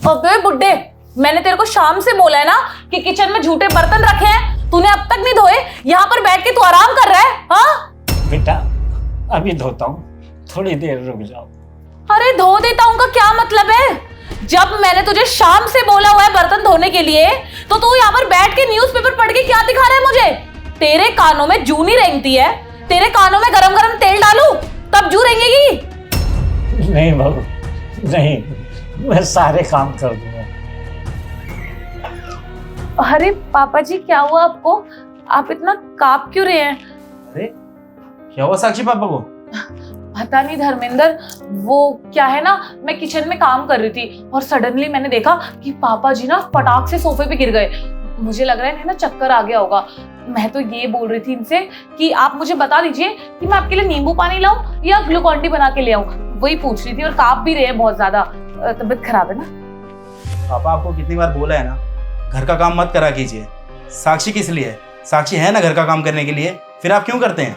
अबे बुड्ढे, मैंने तेरे को शाम से बोला है ना कि किचन में झूठे बर्तन रखे हैं, तूने अब तक नहीं धोए। यहाँ पर बैठ के तू आराम कर रहा है? हाँ बेटा अभी धोता हूँ, थोड़ी देर रुक जाओ। अरे धो देता हूँ का क्या मतलब है? जब मैंने तुझे शाम से बोला हुआ है बर्तन धोने के लिए, तो तू यहाँ पर बैठ के न्यूज़पेपर पढ़ के क्या दिखा रहा है मुझे? तेरे कानों में जू नहीं रेंगती है? तेरे कानों में गरम गरम तेल डालूं तब जू रेंगेगी? नहीं बहू नहीं, मैं सारे काम कर दूंगा। अरे पापा जी क्या हुआ आपको? आप इतना कांप क्यों रहे हैं? अरे क्या हुआ साक्षी पापा को? पता नहीं धर्मेंद्र, वो क्या है ना, मैं किचन में काम कर रही थी और सडनली मैंने देखा कि पापा जी ना फटाक से सोफे पे गिर गए। मुझे लग रहा है ना चक्कर आ गया होगा। मैं तो ये बोल रही थी इनसे कि आप मुझे बता दीजिए कि मैं आपके लिए नींबू पानी लाऊं या ग्लूकॉन डी बना के ले आऊं, वही पूछ रही थी। और कांप भी रहे हैं बहुत ज्यादा, तबीयत खराब है ना। पापा आपको कितनी बार बोला है ना, घर का काम मत करा कीजिए। साक्षी किस लिए है? साक्षी है ना घर का काम करने के लिए, फिर आप क्यों करते हैं?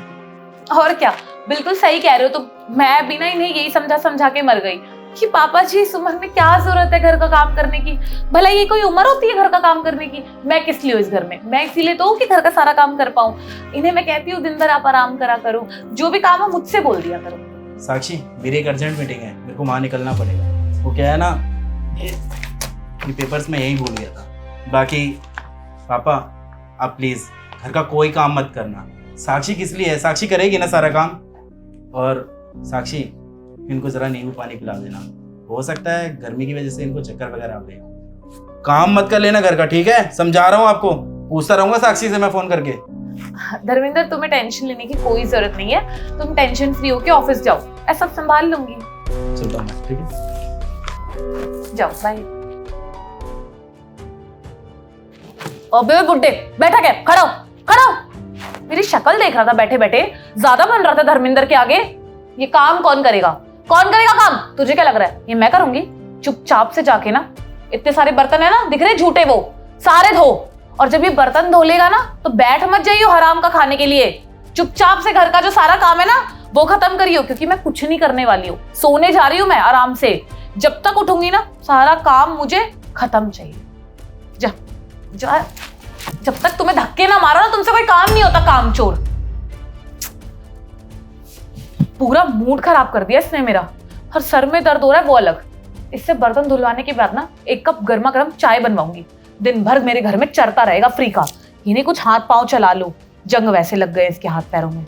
और क्या, बिल्कुल सही कह रहे हो। तो मैं भी ना इन्हें यही समझा समझा के मर गई कि पापा जी इस उम्र में क्या जरूरत है घर का काम करने की? भला ये कोई उम्र होती है घर का काम करने की? मैं किस लिए हूँ इस घर में? मैं इसीलिए तो हूँ कि घर का सारा काम कर पाऊँ। इन्हें मैं कहती हूँ दिन भर आप आराम करा करो, जो भी काम है मुझसे बोल दिया करो। साक्षी मेरी एक अर्जेंट मीटिंग है, मेरे को वहाँ निकलना पड़ेगा। वो क्या है ना, ये पेपर्स में यही भूल गया था। बाकी पापा आप प्लीज़ घर का कोई काम मत करना। साक्षी किस लिए है? साक्षी करेगी ना सारा काम। और साक्षी इनको ज़रा नींबू पानी पिला देना, हो सकता है गर्मी की वजह से इनको चक्कर वगैरह आ गए। काम मत कर लेना घर का, ठीक है? समझा रहा हूँ आपको, पूछता रहूँगा साक्षी से मैं फ़ोन करके। धर्मेंद्र तुम्हें टेंशन लेने की कोई जरूरत नहीं है, तुम टेंशन फ्री होके ऑफिस जाओ, ऐसा सब संभाल लूंगी। चलता हूँ, ठीक है? जाओ बाय। अबे बुड्ढे, बैठा क्या? खड़ा हो, खड़ा हो। मेरी शक्ल देख रहा था बैठे बैठे, ज्यादा बन रहा था धर्मेंद्र के आगे। ये काम कौन करेगा? कौन करेगा काम? तुझे क्या लग रहा है ये मैं करूंगी? चुपचाप से जाके ना, इतने सारे बर्तन है ना दिख रहे झूठे, वो सारे धो। और जब ये बर्तन धो लेगा ना तो बैठ मत जाइयो हराम का खाने के लिए। चुपचाप से घर का जो सारा काम है ना वो खत्म करियो, क्योंकि मैं कुछ नहीं करने वाली हूँ। सोने जा रही हूँ मैं आराम से। जब तक उठूंगी ना सारा काम मुझे खत्म चाहिए। जा जा, जब तक तुम्हें धक्के ना मारो ना तुमसे कोई काम नहीं होता, कामचोर। पूरा मूड खराब कर दिया इसने मेरा। और सर में दर्द हो रहा है वो अलग। इससे बर्तन धुलवाने के बाद ना एक कप गर्मा गर्म चाय बनवाऊंगी, दिन भर मेरे घर में चरता रहेगा फ्री का। इन्हें कुछ हाथ पांव चला लो, जंग वैसे लग गए इसके हाथ पैरों में।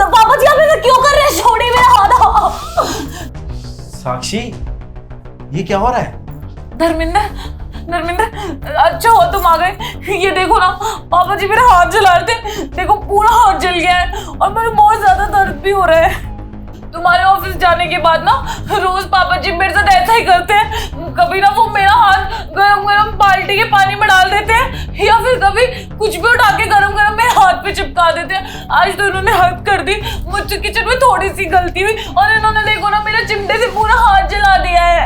पापा जी आप ऐसा क्यों कर रहे हैं? छोड़िए मेरा हाथ। साक्षी ये क्या हो रहा है? धर्मेंद्र, धर्मेंद्र अच्छा हो तुम आ गए। ये देखो ना पापा जी मेरा हाथ जला रहे थे, देखो पूरा हाथ जल गया है और मुझे बहुत ज्यादा दर्द भी हो रहा है। तुम्हारे ऑफिस जाने के बाद ना रोज पापा जी मेरे साथ ऐसा ही करते हैं। कभी ना वो मेरा हाथ गरम गरम बाल्टी के पानी में डाल देते हैं, या फिर कभी कुछ भी उठा के गरम गरम मेरे हाथ पे चिपका देते हैं। आज तो इन्होंने हद कर दी। मुझसे किचन में थोड़ी सी गलती हुई और इन्होंने देखो ना मेरे चिमटे से पूरा हाथ जला दिया है।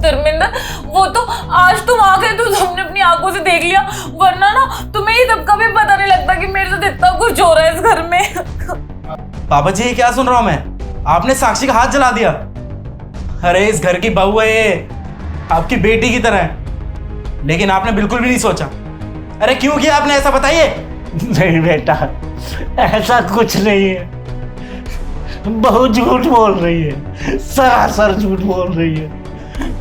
धर्मेंद्र वो तो आज तुम आ गए तो तुमने अपनी आंखों से देख लिया, वरना ना तुम्हें ये सब कभी पता नहीं लगता कि मेरे साथ इतना कुछ हो रहा है इस घर में। पापा जी ये क्या सुन रहा हूं मैं? आपने साक्षी का हाथ जला दिया? अरे इस घर की बहू है ये, आपकी बेटी की तरह है, लेकिन आपने बिल्कुल भी नहीं सोचा। अरे क्यों किया आपने ऐसा, बताइए। नहीं बेटा ऐसा कुछ नहीं है, बहुत झूठ बोल रही है, सरासर झूठ बोल रही है।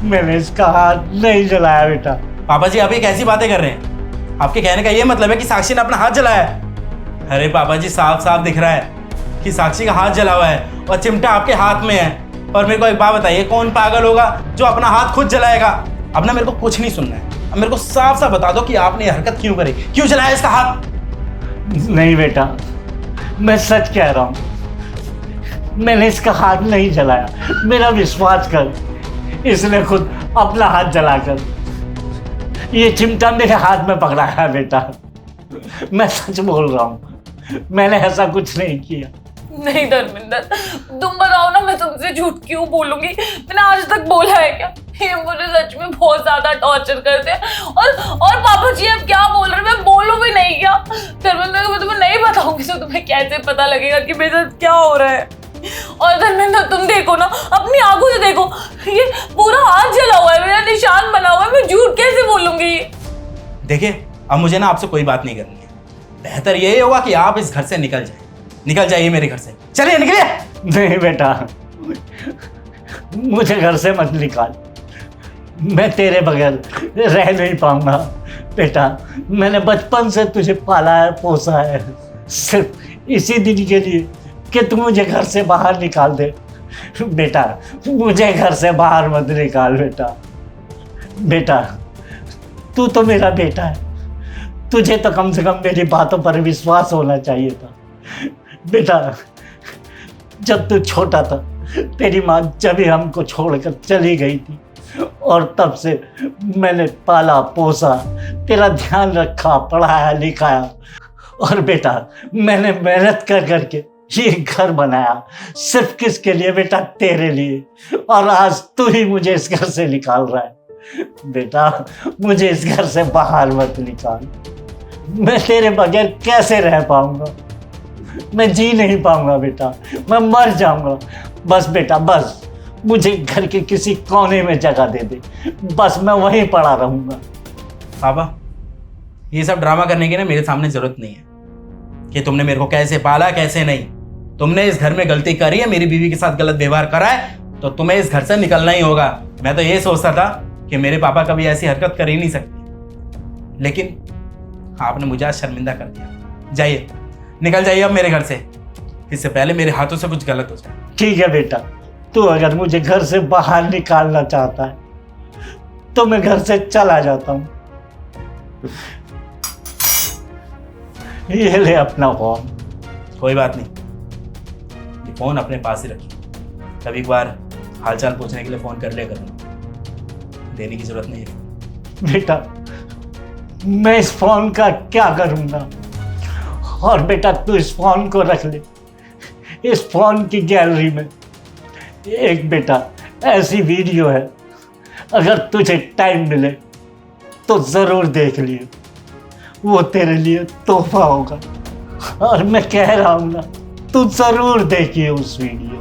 मैंने इसका हाथ नहीं जलाया बेटा। पापा जी आप ये कैसी बातें कर रहे हैं? आपके कहने का ये मतलब है कि साक्षी ने अपना हाथ जलाया है? अरे पापा जी साफ साफ दिख रहा है कि साक्षी का हाथ जला हुआ है और चिमटा आपके हाथ में है। और मेरे को एक बात बताइए, कौन पागल होगा जो अपना हाथ खुद जलाएगा? अब ना मेरे को कुछ नहीं सुनना है, अब मेरे को साफ साफ बता दो कि आपने ये हरकत क्यों करी, क्यों जलाया इसका हाथ? नहीं बेटा मैं सच कह रहा हूँ, मैंने इसका हाथ नहीं जलाया। मेरा विश्वास कर, इसने खुद अपना हाथ जलाकर ये चिमटा मेरे हाथ में पकड़ा है बेटा। मैं सच बोल रहा हूँ, मैंने ऐसा कुछ नहीं किया। नहीं धर्मेंद्र, तुम बताओ ना, मैं तुमसे झूठ क्यों बोलूंगी? मैंने आज तक बोला है क्या? ये मुझे सच में बहुत ज्यादा टॉर्चर करते हैं। और पापा जी अब क्या बोल रहे हैं, मैं बोलूं भी नहीं क्या? धर्मेंद्र को मैं तुम्हें नहीं बताऊंगी तो तुम्हें कैसे पता लगेगा कि मेरे साथ क्या हो रहा है? और धर्मेंद्र तुम देखो ना, अपनी आंखों से देखो, ये पूरा हाथ जला हुआ है, मेरा निशान बना हुआ है, मैं झूठ कैसे बोलूंगी? देखिए, अब मुझे ना आपसे कोई बात नहीं करनी है। बेहतर यही होगा कि आप इस घर से निकल जाइए मेरे घर से। चलिए निकलिए। नहीं बेटा, मुझे घर से मत निकाल, मैं तेरे बगैर रह नहीं पाऊंगा बेटा। मैंने बचपन से तुझे पाला है, पोसा है, सिर्फ इसी दिन के लिए कि तू मुझे घर से बाहर निकाल दे। बेटा मुझे घर से बाहर मत निकाल बेटा। बेटा तू तो मेरा बेटा है, तुझे तो कम से कम मेरी बातों पर विश्वास होना चाहिए था। बेटा जब तू छोटा था, तेरी माँ जब ही हमको छोड़कर चली गई थी, और तब से मैंने पाला पोसा, तेरा ध्यान रखा, पढ़ाया लिखाया, और बेटा मैंने मेहनत कर करके ये घर बनाया, सिर्फ किसके लिए बेटा? तेरे लिए। और आज तू ही मुझे इस घर से निकाल रहा है। बेटा मुझे इस घर से बाहर मत निकाल, मैं तेरे बगैर कैसे रह पाऊंगा? मैं जी नहीं पाऊंगा बेटा, मैं मर जाऊंगा। बस बेटा बस, मुझे घर के किसी कोने में जगह दे दे, बस मैं वहीं पड़ा रहूंगा। पापा, ये सब ड्रामा करने की ना मेरे सामने जरूरत नहीं है कि तुमने मेरे को कैसे पाला कैसे नहीं। तुमने इस घर में गलती करी है, मेरी बीवी के साथ गलत व्यवहार करा है, तो तुम्हें इस घर से निकलना ही होगा। मैं तो ये सोचता था कि मेरे पापा कभी ऐसी हरकत कर ही नहीं सकते, लेकिन आपने मुझे आज शर्मिंदा कर दिया। जाइए, निकल जाइए अब मेरे घर से, इससे पहले मेरे हाथों से कुछ गलत हो जाए। ठीक है बेटा, तू अगर मुझे घर से बाहर निकालना चाहता है तो मैं घर से चला जाता हूँ। ये ले अपना फोन। कोई बात नहीं, ये फोन अपने पास ही रखिए, कभी बार हालचाल पूछने के लिए फोन कर लिया करूँगा, देने की जरूरत नहीं है। बेटा मैं इस फोन का क्या करूँगा? और बेटा तू इस फोन को रख ले, इस फोन की गैलरी में एक बेटा ऐसी वीडियो है, अगर तुझे टाइम मिले तो ज़रूर देख लिए, वो तेरे लिए तोहफा होगा। और मैं कह रहा हूँ ना, तू ज़रूर देखिए उस वीडियो।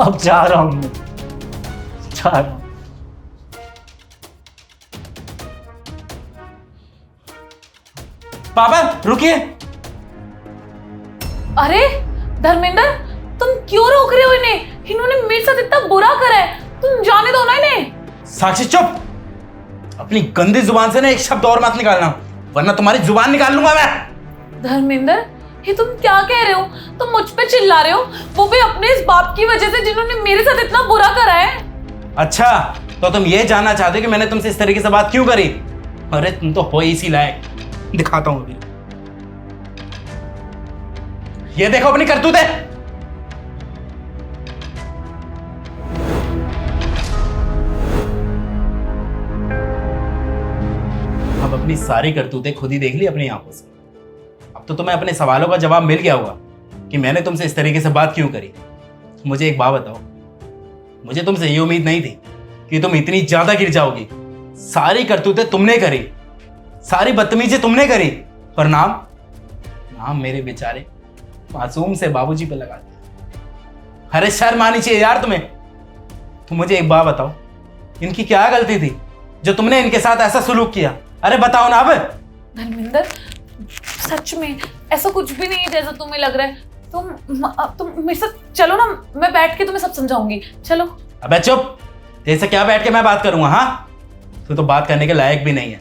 अब जा रहा हूँ मैं, जा रहा हूँ। पापा रुकिए। अरे धर्मेंद्र, तुम क्यों रोक रहे हो इन्हें? इन्होंने मेरे साथ इतना बुरा करा है, तुम जाने दो ना इन्हें। साक्षी चुप, अपनी गंदी जुबान से ना एक शब्द और मत निकालना, वरना तुम्हारी जुबान निकाल लूंगा मैं। धर्मेंद्र, ये तुम क्या कह रहे हो? तुम मुझ पे चिल्ला रहे हो, वो भी अपने इस बाप की वजह से जिन्होंने मेरे साथ इतना बुरा करा है। अच्छा, तो तुम ये जानना चाहते हो कि मैंने तुमसे इस तरीके से बात क्यों करी? अरे तुम तो हो इसी लायक, दिखाता हूं अभी। ये देखो अपनी करतूतें। अब अपनी सारी करतूतें खुद ही देख ली अपनी आंखों से। अब तो तुम्हें अपने सवालों का जवाब मिल गया होगा कि मैंने तुमसे इस तरीके से बात क्यों करी। मुझे एक बात बताओ, मुझे तुमसे ये उम्मीद नहीं थी कि तुम इतनी ज्यादा गिर जाओगी। सारी करतूतें तुमने करी, सारी बदतमीजी तुमने करी, पर नाम मेरे बेचारे मासूम से बाबूजी पे लगा दिया। अरे शर्म आनी चाहिए यार तुम्हें। तुम मुझे एक बात बताओ, इनकी क्या गलती थी जो तुमने इनके साथ ऐसा सुलूक किया? अरे बताओ ना। अब धर्मेंद्र, सच में ऐसा कुछ भी नहीं है जैसा तुम्हें लग रहा है। तुम मेरे साथ चलो ना, मैं बैठ के तुम्हें सब समझाऊंगी। चलो। अबे चुप, जैसे क्या बैठ के मैं बात करूंगा? हाँ, तू तो बात करने के लायक भी नहीं है।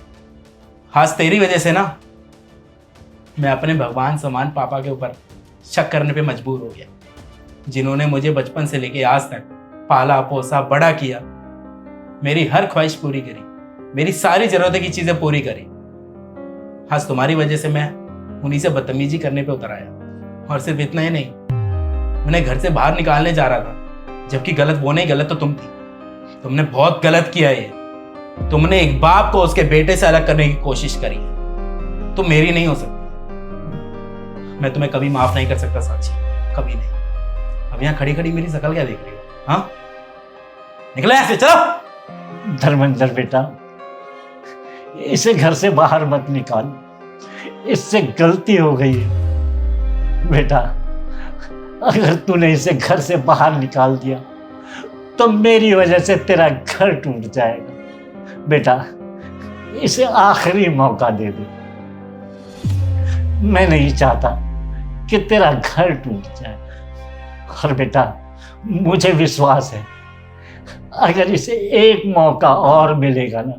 खास तेरी वजह से ना मैं अपने भगवान समान पापा के ऊपर शक करने पे मजबूर हो गया, जिन्होंने मुझे बचपन से लेके आज तक पाला पोसा बड़ा किया, मेरी हर ख्वाहिश पूरी करी, मेरी सारी जरूरतें की चीजें पूरी करी। आज तुम्हारी वजह से मैं उन्हीं से बदतमीजी करने पे उतर आया। और सिर्फ इतना ही नहीं, उन्हें घर से बाहर निकालने जा रहा था, जबकि गलत वो नहीं, गलत तो तुम थी। तुमने बहुत गलत किया ये। तुमने एक बाप को उसके बेटे से अलग करने की कोशिश करी है। तुम मेरी नहीं हो सकती। मैं तुम्हें कभी माफ नहीं कर सकता साक्षी, कभी नहीं। अब यहाँ खड़ी खड़ी मेरी शकल क्या देख रही हो? हाँ, निकलो ऐसे, चलो। धर्मेंद्र बेटा, इसे घर से बाहर मत निकाल, इससे गलती हो गई है। बेटा, अगर तूने इसे घर से बाहर निकाल दिया तो मेरी वजह से तेरा घर टूट जाएगा। बेटा, इसे आखिरी मौका दे दे। मैं नहीं चाहता कि तेरा घर टूट जाए। और बेटा, मुझे विश्वास है अगर इसे एक मौका और मिलेगा ना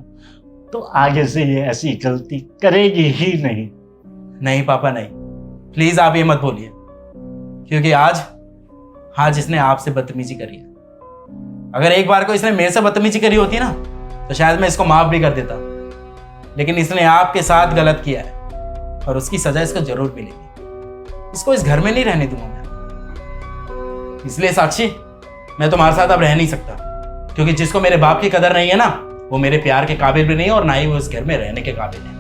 तो आगे से ये ऐसी गलती करेगी ही नहीं। नहीं पापा, नहीं, प्लीज आप ये मत बोलिए, क्योंकि आज इसने आपसे बदतमीजी करी है। अगर एक बार को इसने मेरे से बदतमीजी करी होती ना तो शायद मैं इसको माफ भी कर देता, लेकिन इसने आपके साथ गलत किया है और उसकी सजा इसको जरूर मिलेगी। इसको इस घर में नहीं रहने दूंगा मैं। इसलिए साक्षी, मैं तुम्हारे साथ अब रह नहीं सकता, क्योंकि जिसको मेरे बाप की कदर नहीं है ना, वो मेरे प्यार के काबिल भी नहीं है और ना ही वो इस घर में रहने के काबिल है।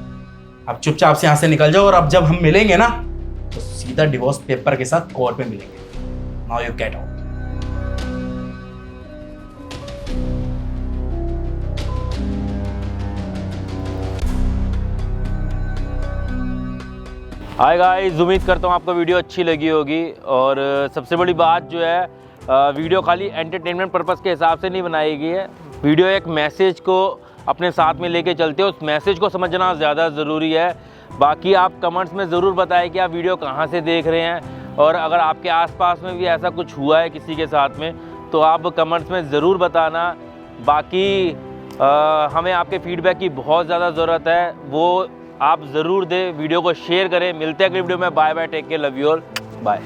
अब चुपचाप से यहाँ से निकल जाओ, और अब जब हम मिलेंगे ना तो सीधा डिवोर्स पेपर के साथ कोर्ट में मिलेंगे। Now you get out. Hi guys, उम्मीद करता हूँ आपको वीडियो अच्छी लगी होगी। और सबसे बड़ी बात जो है, वीडियो खाली एंटरटेनमेंट पर्पस के हिसाब से नहीं बनाई गई है। वीडियो एक मैसेज को अपने साथ में लेके चलते हो, उस मैसेज को समझना ज़्यादा ज़रूरी है। बाकी आप कमेंट्स में ज़रूर बताएं कि आप वीडियो कहाँ से देख रहे हैं, और अगर आपके आसपास में भी ऐसा कुछ हुआ है किसी के साथ में तो आप कमेंट्स में ज़रूर बताना। बाकी हमें आपके फीडबैक की बहुत ज़्यादा ज़रूरत है, वो आप ज़रूर दें। वीडियो को शेयर करें। मिलते हैं अगली वीडियो में। Bye bye, take care, love you all, bye.